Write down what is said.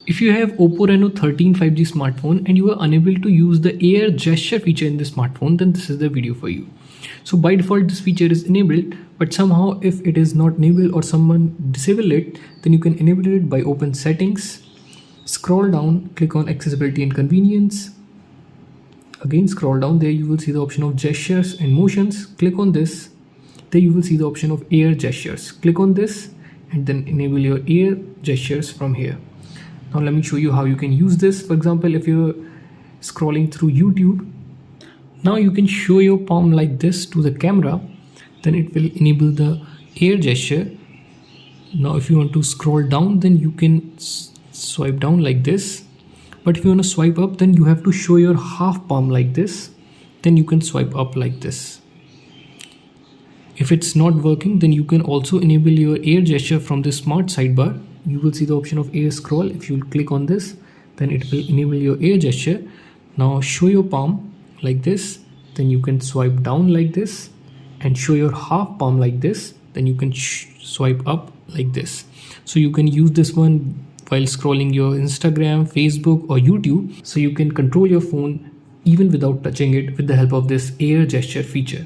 If you have Oppo Reno 13 5G smartphone and you are unable to use the air gesture feature in the smartphone, then this is the video for you. So by default this feature is enabled, but somehow if it is not enabled or someone disable it, then you can enable it by open settings, scroll down, click on accessibility and convenience. Again scroll down, there you will see the option of gestures and motions. Click on this, there you will see the option of air gestures. Click on this and then enable your air gestures from here. Now let me show you how you can use this. For example, if you're scrolling through YouTube, now you can show your palm like this to the camera, then it will enable the air gesture. Now if you want to scroll down, then you can swipe down like this. But if you want to swipe up, then you have to show your half palm like this, then you can swipe up like this. If it's not working, then you can also enable your air gesture from the smart sidebar. You will see the option of air scroll. If you click on this, then it will enable your air gesture. Now show your palm like this, then you can swipe down like this, and show your half palm like this, then you can swipe up like this. So you can use this one while scrolling your Instagram, Facebook or YouTube. So you can control your phone even without touching it with the help of this air gesture feature.